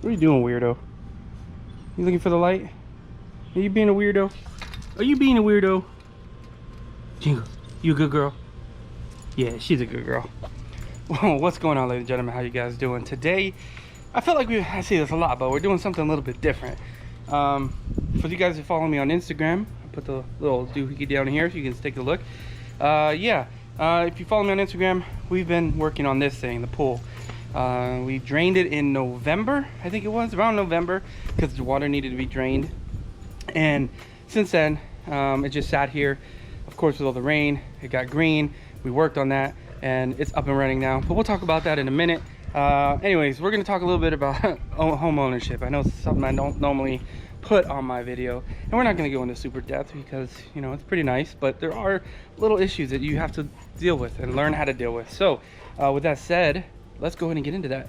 What are you doing, weirdo? You looking for the light? Are you being a weirdo? Are you being a weirdo? Jingles, you a good girl? Yeah, she's a good girl. Well, what's going on, ladies and gentlemen? How you guys doing? Today, I feel like I say this a lot, but we're doing something a little bit different. For you guys who follow me on Instagram, I put the little doohickey down here so you can take a look. If you follow me on Instagram, we've been working on this thing, the pool. We drained it in November, I think it was, around November, because the water needed to be drained. And since then, it just sat here. Of course, with all the rain, it got green. We worked on that, and it's up and running now. But we'll talk about that in a minute. Anyways, we're going to talk a little bit about home ownership. I know it's something I don't normally put on my video, and we're not going to go into super depth because, you know, it's pretty nice, but there are little issues that you have to deal with and learn how to deal with. So with that said, let's go ahead and get into that.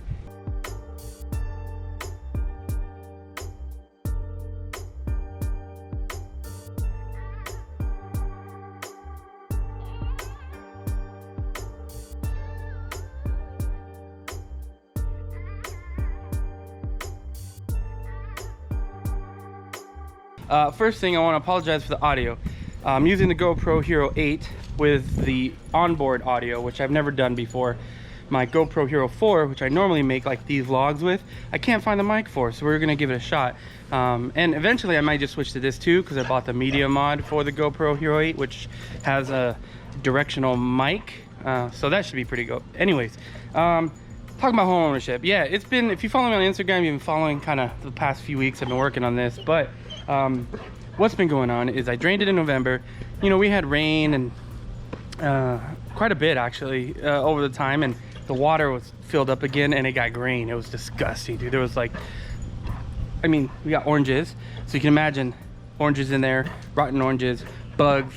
First thing, I want to apologize for the audio. I'm using the GoPro Hero 8 with the onboard audio, which I've never done before. My GoPro Hero 4, which I normally make like these vlogs with, I can't find the mic for, so we're gonna give it a shot. And eventually I might just switch to this too, because I bought the media mod for the GoPro Hero 8, which has a directional mic, so that should be pretty good. Anyways, talking about home ownership. Yeah, it's been, if you follow me on Instagram, you've been following kind of the past few weeks I've been working on this, but what's been going on is I drained it in November. You know, we had rain and quite a bit actually over the time, and the water was filled up again and it got green. It was disgusting, dude. There was like, I mean, we got oranges, so you can imagine oranges in there, rotten oranges, bugs,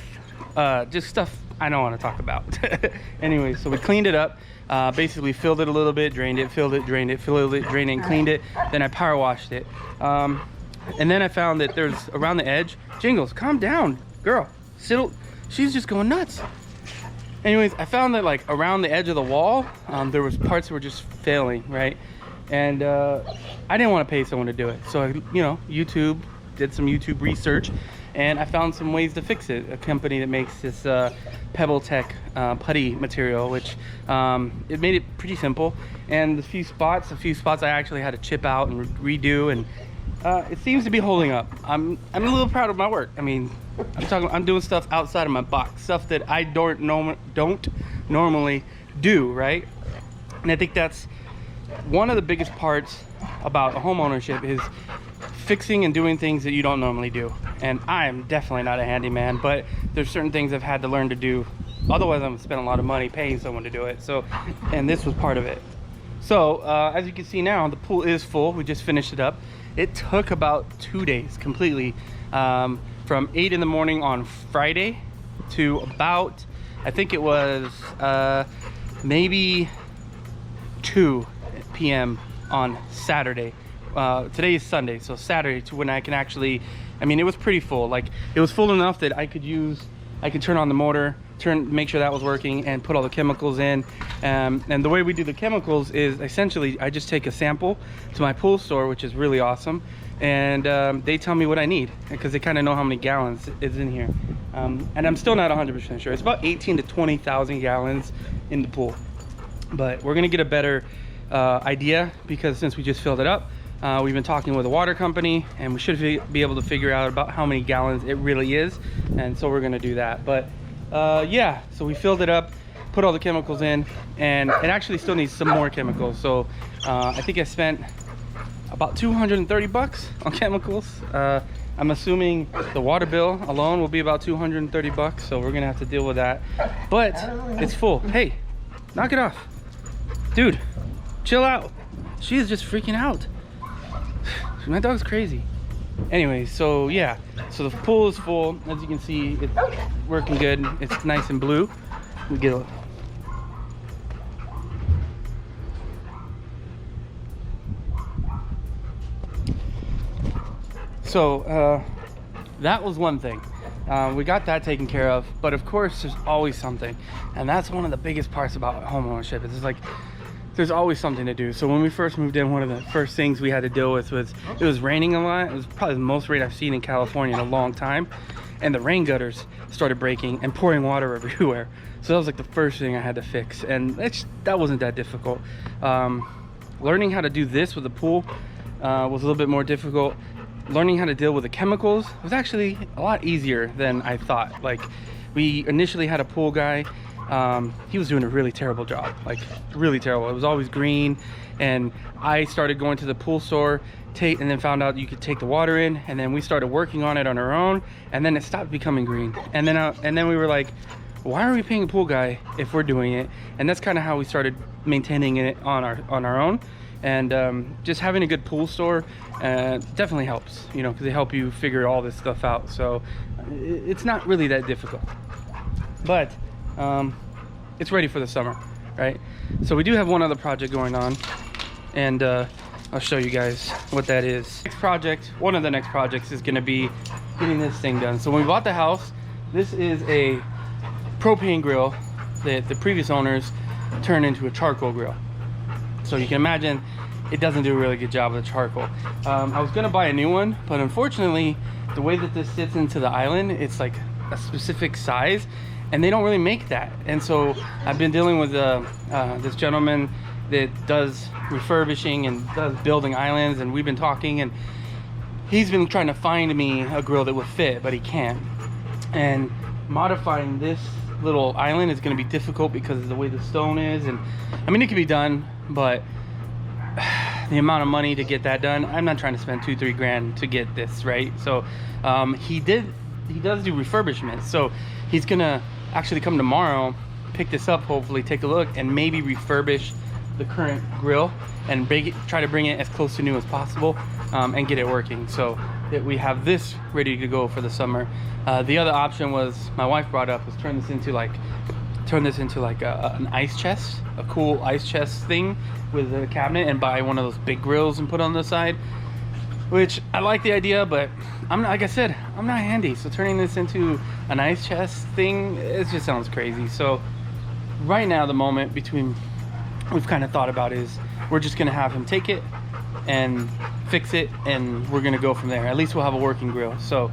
just stuff I don't want to talk about. Anyway, so we cleaned it up, basically filled it a little bit, drained it, filled it, drained it, filled it, drained it, and cleaned it. Then I power washed it. And then I found that there's around the edge, Jingles, calm down, girl, she's just going nuts. Anyways, I found that like around the edge of the wall, there was parts that were just failing, right? And I didn't want to pay someone to do it. So, you know, did some YouTube research, and I found some ways to fix it. A company that makes this Pebble Tech putty material, which it made it pretty simple. And a few spots I actually had to chip out and redo, and it seems to be holding up. I'm a little proud of my work. I mean, I'm doing stuff outside of my box, stuff that I don't normally do, right? And I think that's one of the biggest parts about home ownership, is fixing and doing things that you don't normally do. And I am definitely not a handyman, but there's certain things I've had to learn to do. Otherwise, I'm gonna spend a lot of money paying someone to do it. So, and this was part of it. So as you can see now, the pool is full. We just finished it up. It took about 2 days completely, from 8 in the morning on Friday to about, I think it was maybe 2 p.m. on Saturday. Today is Sunday, so Saturday to when I can actually, I mean, it was pretty full. Like, it was full enough that I could turn on the motor, make sure that was working, and put all the chemicals in. And the way we do the chemicals is essentially I just take a sample to my pool store, which is really awesome, and they tell me what I need, because they kind of know how many gallons is in here. And I'm still not 100% sure. It's about 18 to 20,000 gallons in the pool, but we're gonna get a better idea, because since we just filled it up, we've been talking with a water company, and we should be able to figure out about how many gallons it really is, and so we're gonna do that. But yeah, so we filled it up, put all the chemicals in, and it actually still needs some more chemicals. So I think I spent about 230 bucks on chemicals. I'm assuming the water bill alone will be about 230 bucks, so we're gonna have to deal with that. But it's full. Hey, knock it off, dude, chill out. She is just freaking out. My dog's crazy. Anyway, so yeah, so the pool is full. As you can see, it's working good. It's nice and blue. We get a, so that was one thing. We got that taken care of, but of course there's always something, and that's one of the biggest parts about home ownership. It's just like, there's always something to do. So when we first moved in, one of the first things we had to deal with was it was raining a lot. It was probably the most rain I've seen in California in a long time, and the rain gutters started breaking and pouring water everywhere. So that was like the first thing I had to fix, and that wasn't that difficult. Learning how to do this with the pool was a little bit more difficult. Learning how to deal with the chemicals was actually a lot easier than I thought. Like, we initially had a pool guy. He was doing a really terrible job, like really terrible. It was always green, and I started going to the pool store and then found out you could take the water in, and then we started working on it on our own, and then it stopped becoming green. And then we were like, why are we paying a pool guy if we're doing it? And that's kind of how we started maintaining it on our own. And just having a good pool store definitely helps, you know, because they help you figure all this stuff out. So it's not really that difficult, but it's ready for the summer, right? So we do have one other project going on, and I'll show you guys what that is. One of the next projects is going to be getting this thing done. So when we bought the house, this is a propane grill that the previous owners turned into a charcoal grill. So you can imagine it doesn't do a really good job with the charcoal. I was going to buy a new one, but unfortunately the way that this sits into the island, it's like a specific size, and they don't really make that. And so I've been dealing with this gentleman that does refurbishing and does building islands, and we've been talking, and he's been trying to find me a grill that would fit, but he can't. And modifying this little island is going to be difficult because of the way the stone is. And I mean, it can be done, but the amount of money to get that done, I'm not trying to spend $2-3 grand to get this right. So he does do refurbishment, so he's gonna actually come tomorrow, pick this up, hopefully take a look, and maybe refurbish the current grill and try to bring it as close to new as possible, and get it working so that we have this ready to go for the summer. The other option was, my wife brought up, was turn this into like an ice chest, a cool ice chest thing with a cabinet, and buy one of those big grills and put on the side, which I like the idea, but I'm not, like I said, I'm not handy. So turning this into an ice chest thing, it just sounds crazy. So right now, the moment we've kind of thought about is we're just gonna have him take it and fix it, and we're gonna go from there. At least we'll have a working grill. So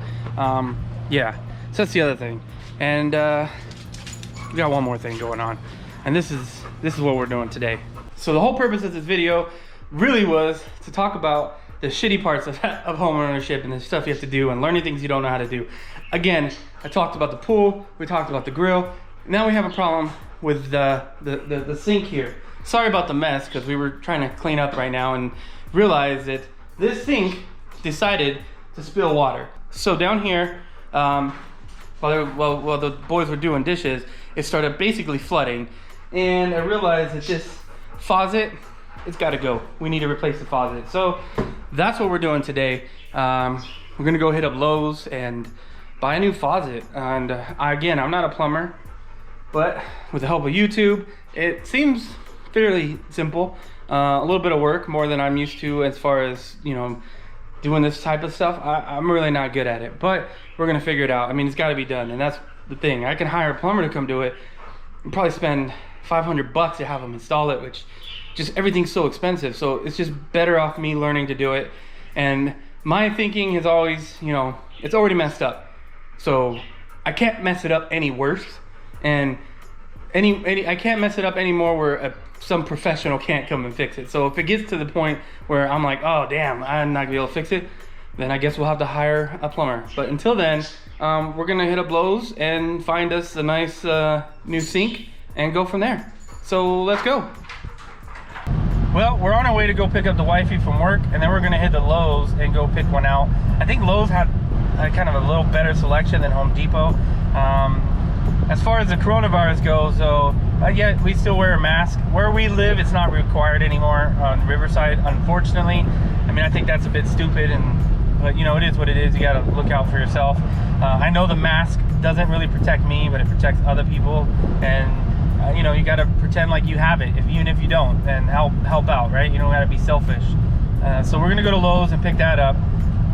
yeah, so that's the other thing. And we got one more thing going on, and this is what we're doing today. So the whole purpose of this video really was to talk about the shitty parts of home ownership and the stuff you have to do and learning things you don't know how to do. Again, I talked about the pool, we talked about the grill. Now we have a problem with the sink here. Sorry about the mess, because we were trying to clean up right now and realized that this sink decided to spill water. So down here, while the boys were doing dishes, it started basically flooding, and I realized that this faucet, it's got to go. We need to replace the faucet. So that's what we're doing today. We're gonna go hit up Lowe's and buy a new faucet. And again, I'm not a plumber, but with the help of YouTube, it seems fairly simple. A little bit of work, more than I'm used to as far as, you know, doing this type of stuff. I'm really not good at it, but we're gonna figure it out. I mean, it's got to be done, and that's the thing. I can hire a plumber to come do it and probably spend $500 to have them install it, which just everything's so expensive. So it's just better off me learning to do it. And my thinking is always, you know, it's already messed up, so I can't mess it up any worse, and I can't mess it up anymore where some professional can't come and fix it. So if it gets to the point where I'm like, oh damn, I'm not gonna be able to fix it, then I guess we'll have to hire a plumber. But until then, we're gonna hit up Lowe's and find us a nice new sink and go from there. So let's go. Well, we're on our way to go pick up the wifey from work, and then we're gonna hit the Lowe's and go pick one out. I think Lowe's had kind of a little better selection than Home Depot. As far as the coronavirus goes, so yeah, we still wear a mask. Where we live, it's not required anymore on Riverside, unfortunately. I mean, I think that's a bit stupid, but you know, it is what it is. You gotta look out for yourself. I know the mask doesn't really protect me, but it protects other people, and you know, you gotta pretend like you have it, even if you don't, and help out, right? You don't gotta be selfish. So we're gonna go to Lowe's and pick that up.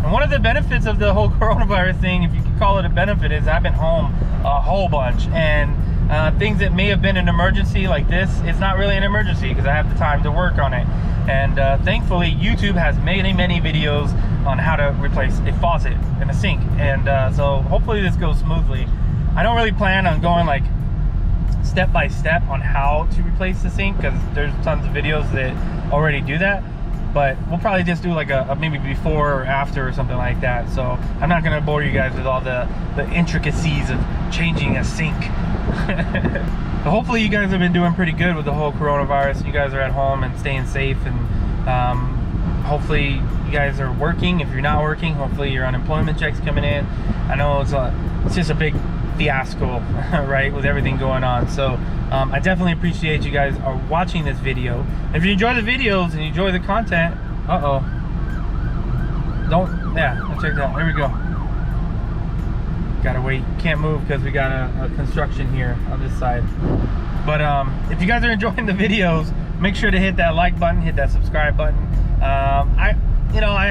And one of the benefits of the whole coronavirus thing, if you could call it a benefit, is I've been home a whole bunch, and things that may have been an emergency like this, it's not really an emergency because I have the time to work on it. And thankfully YouTube has many videos on how to replace a faucet and a sink, and so hopefully this goes smoothly. I don't really plan on going like step by step on how to replace the sink because there's tons of videos that already do that, but we'll probably just do like a maybe before or after or something like that. So I'm not gonna bore you guys with all the intricacies of changing a sink. But hopefully you guys have been doing pretty good with the whole coronavirus. You guys are at home and staying safe, and hopefully you guys are working. If you're not working, hopefully your unemployment check's coming in. I know it's just a big fiasco, right, with everything going on. So I definitely appreciate you guys are watching this video. If you enjoy the videos and you enjoy the content, check that out. There we go. Gotta wait, can't move because we got a construction here on this side. But if you guys are enjoying the videos, make sure to hit that like button, hit that subscribe button. I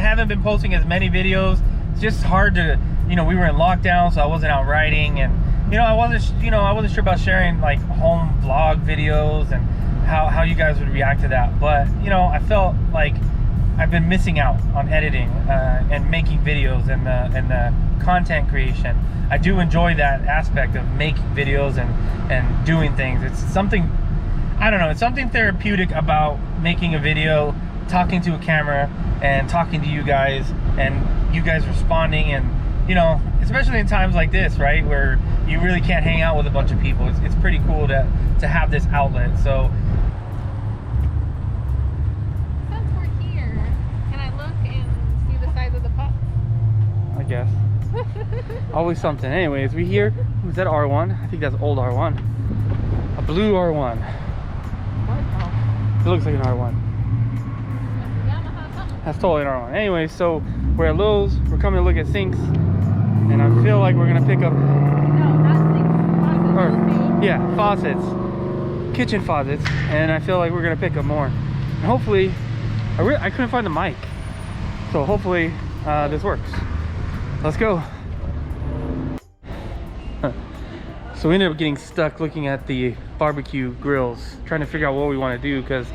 haven't been posting as many videos. It's just hard to, we were in lockdown, so I wasn't out riding, and I wasn't sure about sharing like home vlog videos and how you guys would react to that. But I felt like I've been missing out on editing and making videos and the content creation. I do enjoy that aspect of making videos and doing things. It's something, I don't know, it's something therapeutic about making a video, talking to a camera and talking to you guys, and you guys responding, and especially in times like this, right, where you really can't hang out with a bunch of people. It's pretty cool to have this outlet. So since we're here, can I look and see the size of the pup? I guess. Always something. Anyways, we here. Was that R1? I think that's old R1. A blue R1. What? It looks like an R1. That's totally an R1. Anyway, so we're at Lowe's. We're coming to look at sinks, and I feel like we're gonna pick up. No, not sinks. Yeah, faucets, kitchen faucets, and I feel like we're gonna pick up more. And hopefully, I couldn't find the mic, so hopefully this works. Let's go. So we ended up getting stuck looking at the barbecue grills, trying to figure out what we want to do, because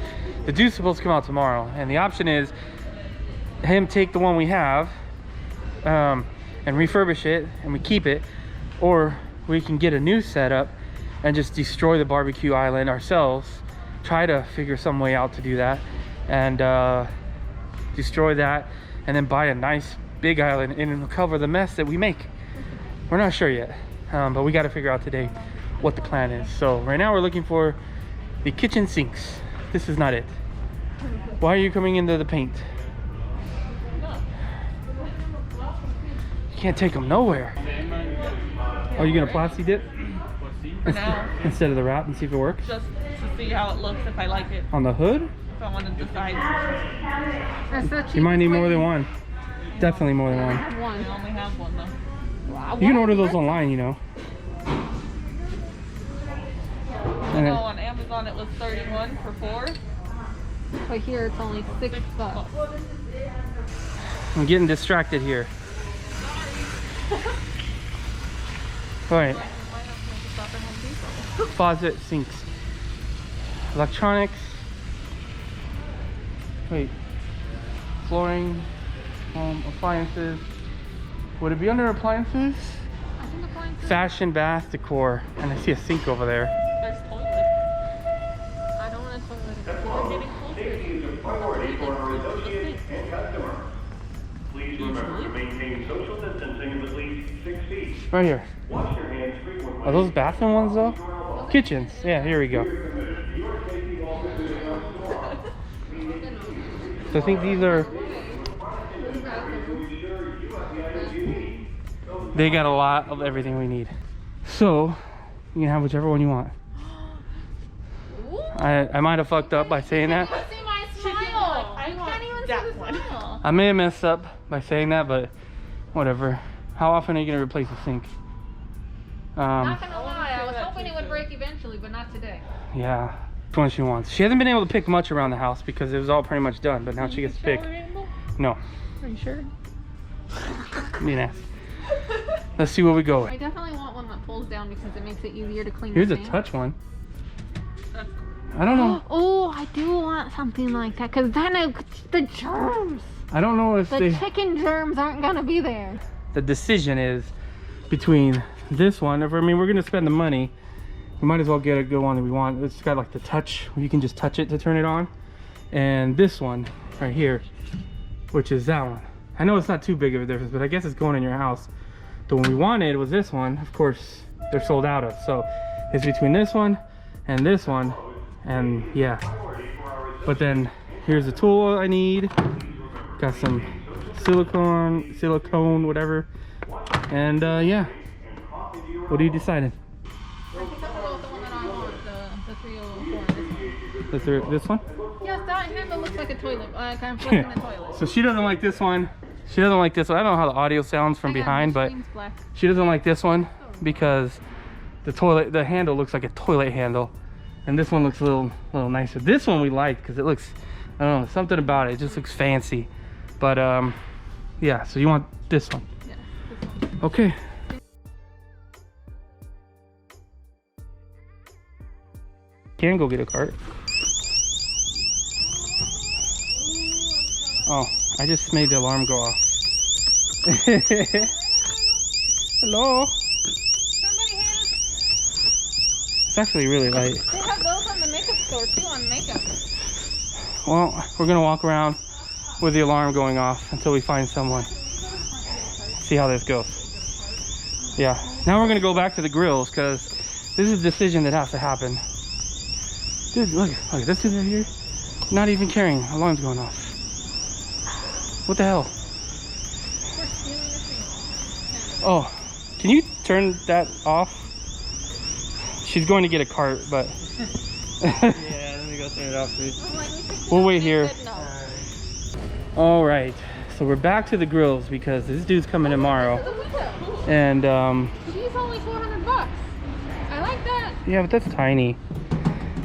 the dude's supposed to come out tomorrow, and the option is him take the one we have and refurbish it and we keep it, or we can get a new setup and just destroy the barbecue island ourselves, try to figure some way out to do that, and destroy that, and then buy a nice big island and it'll cover the mess that we make. We're not sure yet, but we got to figure out today what the plan is. So right now we're looking for the kitchen sinks. This is not it. Why are you coming into the paint? You can't take them nowhere. Are you gonna plasti dip instead of the wrap and see if it works? Just to see how it looks, if I like it. On the hood? If I want to decide. You might need more than one. Definitely more than one. I have one. I only have one though. Wow, You can order those online, I know on Amazon it was $31 for 4. But here it's only $6. I'm getting distracted here. All right. Faucet, sinks, electronics. Wait. Flooring, home appliances. Would it be under appliances? I think appliances. Fashion, bath, decor, and I see a sink over there. There's toilet. I don't want a toilet. We're getting closer. Please remember to maintain social distancing of at least 6 feet. Right here. Wash your hands frequently. Are those bathroom ones though? Kitchens. Yeah, here we go. So I think these are. They got a lot of everything we need. So you can have whichever one you want. I might have fucked up by saying that. See my smile. I You want can't even that see the one. smile. I may have messed up by saying that, but whatever. How often are you gonna replace a sink? Not gonna lie, I was hoping it would break eventually, but not today. Yeah, which one she wants. She hasn't been able to pick much around the house because it was all pretty much done, but now she gets to pick. No. Are you sure? Be an ass. let's see what we go I with. definitely want one that pulls down because it makes it easier to clean. Here's the a sink. touch one. That's I don't know. Oh, I do want something like that because then the germs, I don't know if the chicken germs aren't gonna be there. the decision is between this one. If I mean, we're gonna spend the money, we might as well get a good one that we want. It's got like the touch, where you can just touch it to turn it on, and this one right here, which is that one. I know it's not too big of a difference, but I guess it's going in your house. The one we wanted was this one. Of course, they're sold out of. So it's between this one and this one, and yeah. But then here's the tool I need. Got some silicone, whatever. And yeah. What are you deciding? I think I'm gonna go with the one that I want, the 304. This one? Yes, that handle looks like a toilet. Like I'm flipping a toilet. So she doesn't like this one. She doesn't like this one. I don't know how the audio sounds from behind, but she doesn't like this one because the handle looks like a toilet handle, and this one looks a little nicer. This one we like because it looks, I don't know, something about it. It just looks fancy. But yeah. So you want this one? Yeah, this one. Okay. Can go get a cart. Oh, I just made the alarm go off. Hello. Somebody help. It's actually really light. They have those on the makeup store too, on makeup. Well, we're gonna walk around with the alarm going off until we find someone. See how this goes. Yeah. Now we're gonna go back to the grills because this is a decision that has to happen. Dude, look, this dude right here, not even caring. Alarm's going off. What the hell? We're stealing the thing. Oh, can you turn that off? She's going to get a cart, but Yeah, let me go turn it off, please. I'm like, we should we'll wait here. No. All right, so we're back to the grills because this dude's coming tomorrow, The window. and She's only $400. I like that. yeah, but that's tiny.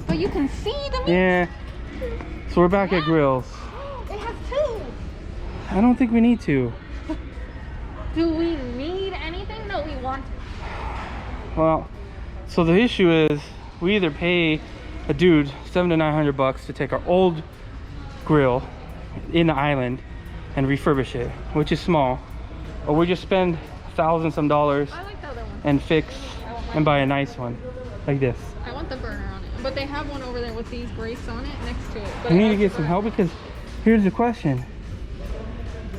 But you can see the meat. Yeah. So we're back at grills. It has two. I don't think we need to. Do we need anything? No, we want to. Well, so the issue is we either pay a dude $700 to $900 to take our old grill in the island and refurbish it, which is small, or we just spend $1,000 some dollars I like the other one. and fix and buy a nice one like this. I want the burner on it. But they have one over there with these grates on it next to it. But We I need to like get the some burner. help because here's the question.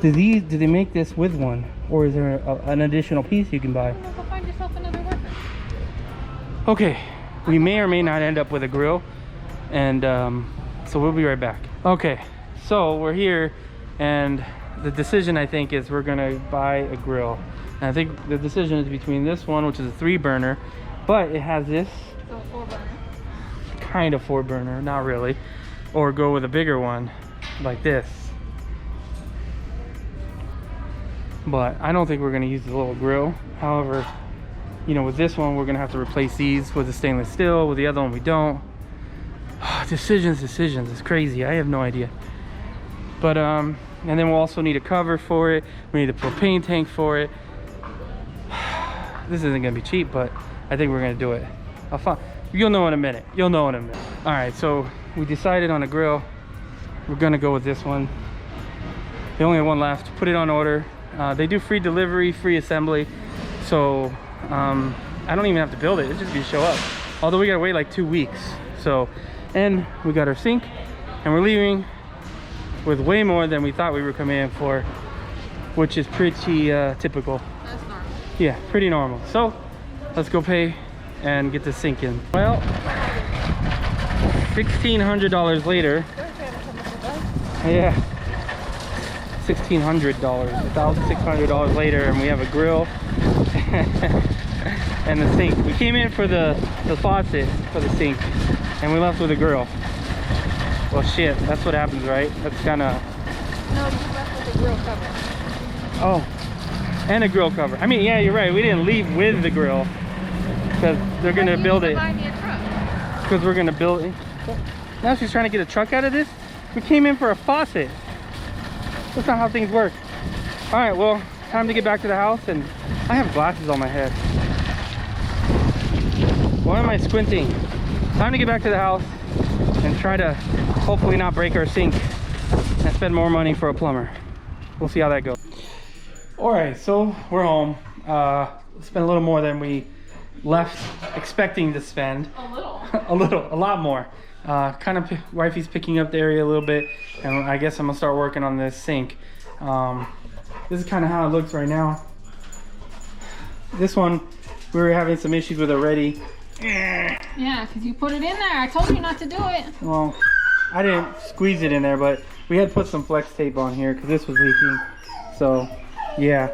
Do they make this with one, or is there an additional piece you can buy? Go find yourself another worker. Okay, we may or may not end up with a grill, and so we'll be right back. Okay, so we're here, and the decision I think is we're gonna buy a grill. And I think the decision is between this one, which is a 3-burner, but it has this So 4-burner. kind of 4-burner, not really, or go with a bigger one like this. But I don't think we're gonna use the little grill. However, you know, with this one we're gonna have to replace these with the stainless steel. With the other one we don't. Decisions, it's crazy. I have no idea. But and then we'll also need a cover for it. We need a propane tank for it. This isn't gonna be cheap, but I think we're gonna do it. You'll know in a minute. All right, so we decided on a grill. We're gonna go with this one. The only one left. Put it on order. They do free delivery, free assembly. So I don't even have to build it. It's just gonna show up. Although we gotta wait like 2 weeks. So, and we got our sink, and we're leaving with way more than we thought we were coming in for, which is pretty typical. That's normal. Yeah, pretty normal. So let's go pay and get the sink in. Well, $1,600 later. Yeah, $1,600, $1,600 later, and we have a grill and the sink. We came in for the faucet for the sink, and we left with a grill. Well, shit, that's what happens, right? That's kind of. No, you left with the grill cover. Oh, and a grill cover. I mean, yeah, you're right. We didn't leave with the grill because they're gonna build it. Buy me a truck. Because we're gonna build it. Now she's trying to get a truck out of this. We came in for a faucet. That's not how things work. All right, well, time to get back to the house, and I have glasses on my head. Why am I squinting? Time to get back to the house and try to hopefully not break our sink and spend more money for a plumber. We'll see how that goes. All right, so we're home. Spent a little more than we left expecting to spend. A little. A lot more. Kind of wifey's picking up the area a little bit, and I guess I'm gonna start working on this sink. This is kind of how it looks right now. This one we were having some issues with already. Yeah, because you put it in there. I told you not to do it. Well, I didn't squeeze it in there, but we had put some flex tape on here because this was leaking. So yeah,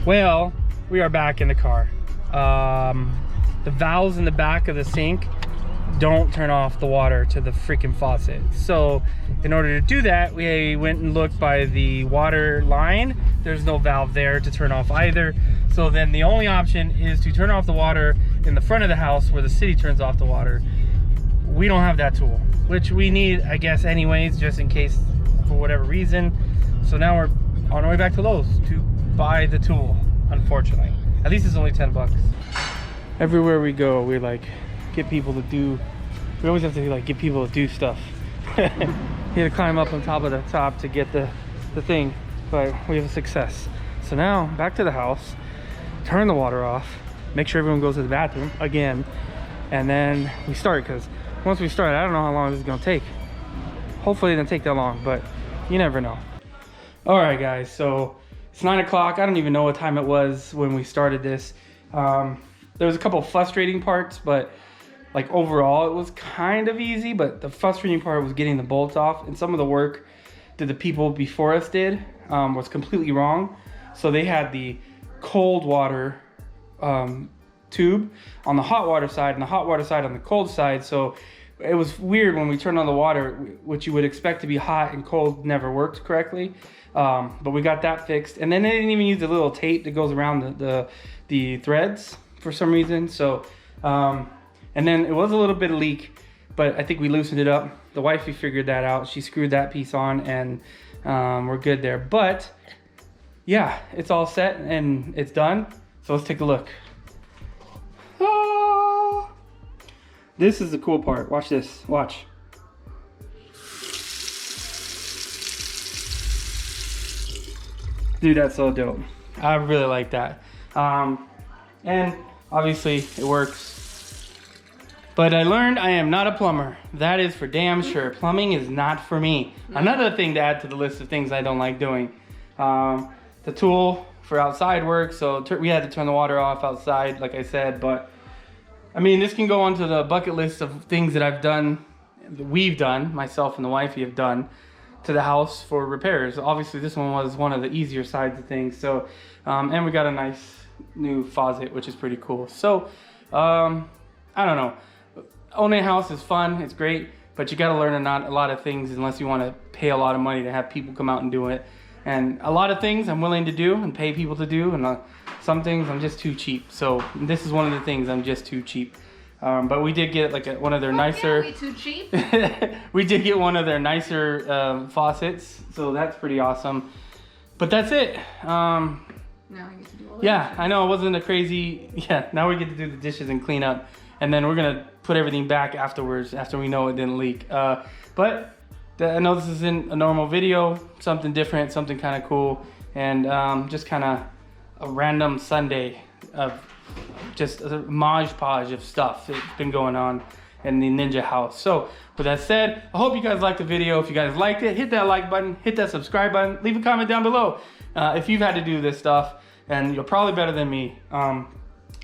well, we are back in the car. The valves in the back of the sink don't turn off the water to the freaking faucet. So in order to do that, we went and looked by the water line. There's no valve there to turn off either. So then the only option is to turn off the water in the front of the house where the city turns off the water. We don't have that tool, which we need, I guess, anyways, just in case for whatever reason. So now we're on our way back to Lowe's to buy the tool, unfortunately. At least it's only 10 bucks. Everywhere we go, we like get people to do, we always have to like get people to do stuff. You had to climb up on top of the top to get the thing, but we have success. So now back to the house, turn the water off, make sure everyone goes to the bathroom again, and then we start, because once we start, I don't know how long this is gonna take. Hopefully it doesn't take that long, but you never know. All right guys, so it's 9 o'clock. I don't even know what time it was when we started this. There was a couple of frustrating parts, but like overall it was kind of easy, but the frustrating part was getting the bolts off, and some of the work that the people before us did was completely wrong. So they had the cold water tube on the hot water side and the hot water side on the cold side. So it was weird when we turned on the water, which you would expect to be hot and cold never worked correctly. But we got that fixed, and then they didn't even use the little tape that goes around the threads for some reason. So and then it was a little bit of leak, but I think we loosened it up. The wifey figured that out. She screwed that piece on, and we're good there. But yeah, it's all set and it's done. So let's take a look. Ah, this is the cool part. Watch this. Watch. Dude, that's so dope. I really like that. And obviously it works. But I learned I am not a plumber. That is for damn sure. Plumbing is not for me. Another thing to add to the list of things I don't like doing. The tool for outside work. So we had to turn the water off outside, like I said. But I mean, this can go onto the bucket list of things that I've done, that we've done, myself and the wifey have done to the house for repairs. Obviously this one was one of the easier sides of things. So, and we got a nice new faucet, which is pretty cool. So, I don't know. Owning a house is fun, it's great, but you gotta learn a lot of things unless you wanna pay a lot of money to have people come out and do it. And a lot of things I'm willing to do and pay people to do, and some things I'm just too cheap. So this is one of the things I'm just too cheap. But we did get like one of their nicer. Yeah, we too cheap. We did get one of their nicer faucets, so that's pretty awesome. But that's it. Now I get to do all that. Yeah, I know it wasn't a crazy. Yeah, now we get to do the dishes and clean up, and then we're gonna put everything back afterwards after we know it didn't leak. But I know this isn't a normal video, something different, something kind of cool, and just kind of a random Sunday of just a modge-podge of stuff that's been going on in the Ninja house. So with that said, I hope you guys liked the video. If you guys liked it, hit that like button, hit that subscribe button, leave a comment down below if you've had to do this stuff, and you're probably better than me.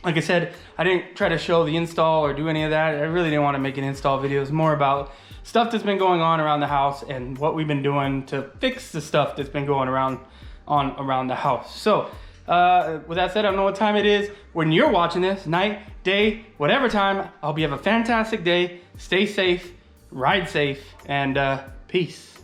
Like I said, I didn't try to show the install or do any of that. I really didn't want to make an install video. It's more about stuff that's been going on around the house and what we've been doing to fix the stuff that's been going around the house. So with that said, I don't know what time it is when you're watching this, night, day, whatever time. I hope you have a fantastic day. Stay safe, ride safe, and peace.